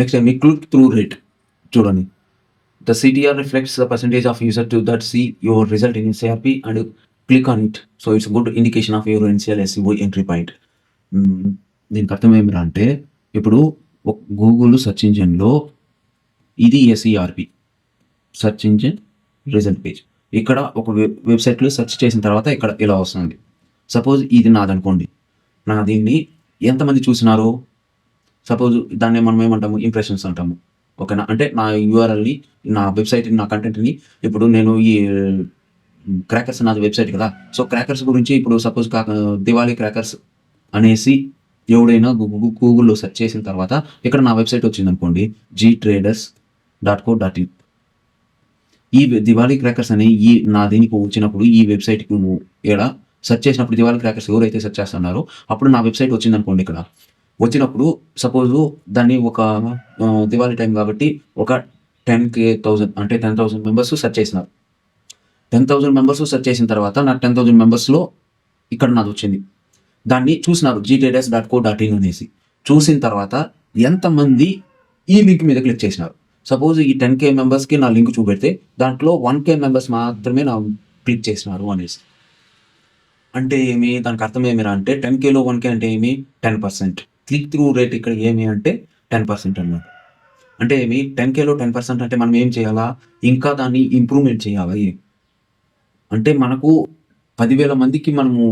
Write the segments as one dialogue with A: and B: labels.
A: Next ఏమి click through rate చూడండి. The CTR reflects the percentage of user to that see your result in SERP and click on it. So it's good indication of your initial SEO entry point. దీనికి అర్థం ఏమిరా అంటే ఇప్పుడు Google search ఇంజిన్లో ఇది SERP search engine result page. ఇక్కడ ఒక వెబ్సైట్లో సెర్చ్ చేసిన తర్వాత ఇక్కడ ఇలా వస్తుంది. సపోజ్ ఇది నాదనుకోండి, నా దీన్ని ఎంతమంది చూసినారు, సపోజ్ దాన్ని మనం ఏమంటాము, ఇంప్రెషన్స్ అంటాము. ఓకేనా, అంటే నా యూఆర్ఎల్ని, నా వెబ్సైట్, నా కంటెంట్ని, ఇప్పుడు నేను ఈ క్రాకర్స్ నాది వెబ్సైట్ కదా, సో క్రాకర్స్ గురించి ఇప్పుడు సపోజ్ దివాళీ క్రాకర్స్ అనేసి ఎవడైనా గూగుల్లో సెర్చ్ చేసిన తర్వాత ఇక్కడ నా వెబ్సైట్ వచ్చింది అనుకోండి, gtraders.co.in. ఈ దివాళీ క్రాకర్స్ అనే నా దీనికి వచ్చినప్పుడు ఈ వెబ్సైట్కి ఇక్కడ సెర్చ్ చేసినప్పుడు దివాళీ క్రాకర్స్ ఎవరైతే సెర్చ్ చేస్తున్నారో అప్పుడు నా వెబ్సైట్ వచ్చింది అనుకోండి. ఇక్కడ వచ్చినప్పుడు సపోజు దాన్ని ఒక దివాళీ టైం కాబట్టి ఒక 10,000 అంటే 10,000 మెంబర్స్ సెర్చ్ చేసినారు. 10,000 మెంబర్స్ సెర్చ్ చేసిన తర్వాత నా 10,000 మెంబర్స్లో ఇక్కడ నాది వచ్చింది. దాన్ని చూసినారు gtraders.co.in అనేసి. చూసిన తర్వాత ఎంతమంది ఈ లింక్ మీద క్లిక్ చేసినారు. సపోజ్ ఈ 10K మెంబర్స్కి నా లింక్ చూపెడితే దాంట్లో 1K మెంబర్స్ మాత్రమే నా క్లిక్ చేసినారు అనేసి. అంటే ఏమి, దానికి అర్థం ఏమిరా అంటే 10Kలో 1K అంటే ఏమి, 10%. క్లిక్ త్రూ రేట్ ఇక్కడ ఏమి అంటే 10% అన్నమాట. అంటే ఏమి, 10Kలో 10% అంటే మనం ఏం చేయాలా, ఇంకా దాన్ని ఇంప్రూవ్మెంట్ చేయాలి. అంటే మనకు 10,000 మందికి మనము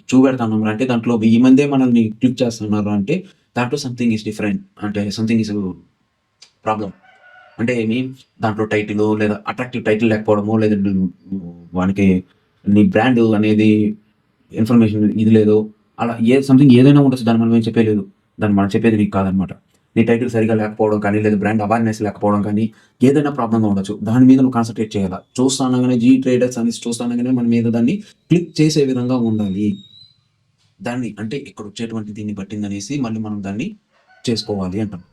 A: చూపెడతాము అంటే దాంట్లో 1000 మందే మనల్ని క్లిక్ చేస్తున్నారు అంటే దాంట్లో సంథింగ్ ఈజ్ డిఫరెంట్, అంటే సంథింగ్ ఈజ్ ప్రాబ్లం. అంటే ఏమి, దాంట్లో టైటిల్ లేదా అట్రాక్టివ్ టైటిల్ లేకపోవడము, లేదా వానికి నీ బ్రాండ్ అనేది ఇన్ఫర్మేషన్ ఇది లేదు, అలా సంథింగ్ ఏదైనా ఉండొచ్చు. దాన్ని మనం ఏం చెప్పలేదు, దాన్ని మనం చెప్పేది నీకు కాదనమాట. నీ టైటిల్ సరిగా లేకపోవడం కానీ, లేదా బ్రాండ్ అవేర్నెస్ లేకపోవడం కానీ, ఏదైనా ప్రాబ్లంగా ఉండొచ్చు. దాని మీద నువ్వు కాన్సన్ట్రేట్ చేయాలి. చూస్తానగానే gtraders అని చూస్తానగానే మన మీద దాన్ని క్లిక్ చేసే విధంగా ఉండాలి. దాన్ని అంటే ఇక్కడ వచ్చేటువంటి దీన్ని పట్టిందనేసి మళ్ళీ మనం దాన్ని చేసుకోవాలి అంటాం.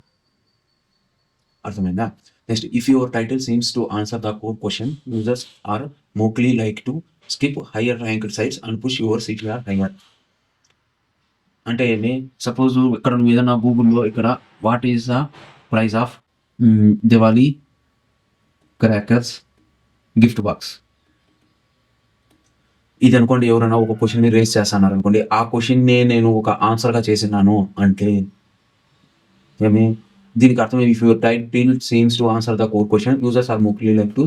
A: అర్థమైందా? Next, if your title seems to answer the core question, users are more likely to skip higher ranked sites and push your CTR higher. అంటే ఏమి, సపోజ్ ఇక్కడ నువ్వు ఏదైనా గూగుల్లో ఇక్కడ what is the price of Diwali crackers gift box ఇది అనుకోండి. ఎవరైనా ఒక క్వశ్చన్ని రేస్ చేస్తున్నారు అనుకోండి, ఆ క్వశ్చన్నే నేను ఒక ఆన్సర్గా చేసినాను అంటే ఏమి, దీనికి అర్థం if your title seems to answer the core question, users are more likely to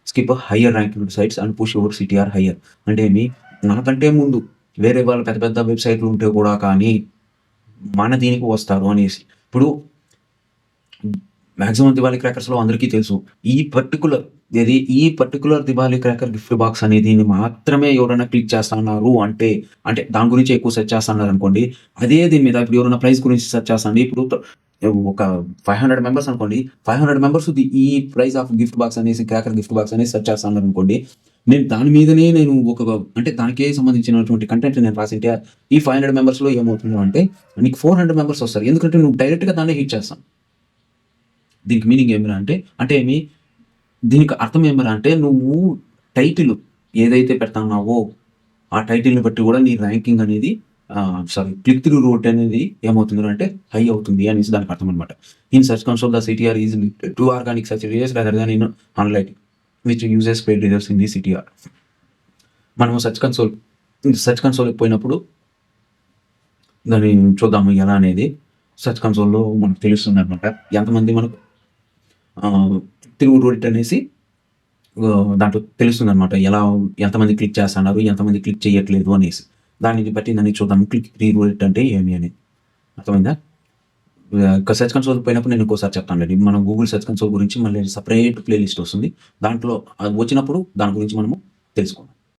A: skip higher ranking sites and push your CTR higher. అంటే ఏమి, నాకంటే ముందు వేరే వాళ్ళు పెద్ద పెద్ద వెబ్సైట్లు ఉంటే కూడా కానీ మన దీనికి వస్తారు అనేసి. ఇప్పుడు మ్యాక్సిమం దివాళీ క్రాకర్స్లో అందరికీ తెలుసు ఈ particular Diwali cracker gift box అనేది మాత్రమే ఎవరైనా క్లిక్ చేస్తున్నారు అంటే దాని గురించి ఎక్కువ సెర్చ్ చేస్తున్నారు అనుకోండి. అదే దీని మీద ఇప్పుడు ఎవరైనా ప్రైస్ గురించి సెర్చ్ చేస్తాండి, ఇప్పుడు ఒక 500 మెంబర్స్ అనుకోండి, 500 మెంబర్స్ ఈ ప్రైస్ ఆఫ్ గిఫ్ట్ బాక్స్ అనేసి క్రాకర్ గిఫ్ట్ బాక్స్ అనేసి సెర్చ్ చేస్తున్నారు అనుకోండి. నేను దాని మీదనే నేను అంటే దానికే సంబంధించినటువంటి కంటెంట్ నేను రాసింటే ఈ 500 మెంబర్స్లో ఏమవుతుందో అంటే నీకు 400 మెంబర్స్ వస్తారు. ఎందుకంటే నువ్వు డైరెక్ట్గా దాన్ని హిట్ చేస్తాను. దీనికి మీనింగ్ ఏమిరా అంటే ఏమి, దీనికి అర్థం ఏమిరా అంటే నువ్వు టైటిల్ ఏదైతే పెడతాన్నావో ఆ టైటిల్ని బట్టి కూడా నీ ర్యాంకింగ్ అనేది క్లిక్ త్రూ రేట్ అనేది ఏమవుతుంది అంటే హై అవుతుంది అనేసి దానికి అర్థం అనమాట. In search console the CTR is to organic search results rather than in analytic which uses paid results in the CTR. మనము సెర్చ్ కన్సోల్ పోయినప్పుడు దాన్ని చూద్దాము ఎలా అనేది. సెర్చ్ కన్సోల్లో మనకు తెలుస్తుంది అనమాట ఎంతమంది మనకు త్రూ రేట్ అనేసి దాంట్లో తెలుస్తుంది అనమాట. ఎంతమంది క్లిక్ చేస్తున్నారు, ఎంతమంది క్లిక్ చేయట్లేదు అనేసి. దాన్ని బట్టి దాన్ని చూద్దాము క్లిక్ త్రూ రేట్ అంటే ఏమి అని. అర్థమైందా? సెర్చ్ కన్సోల్ పోయినప్పుడు నేను ఇంకోసారి చెప్తానండి. మనం గూగుల్ సెర్చ్ కన్సోల్ గురించి మళ్ళీ సపరేట్ ప్లేలిస్ట్ వస్తుంది, దాంట్లో వచ్చినప్పుడు దాని గురించి మనము తెలుసుకుందాం.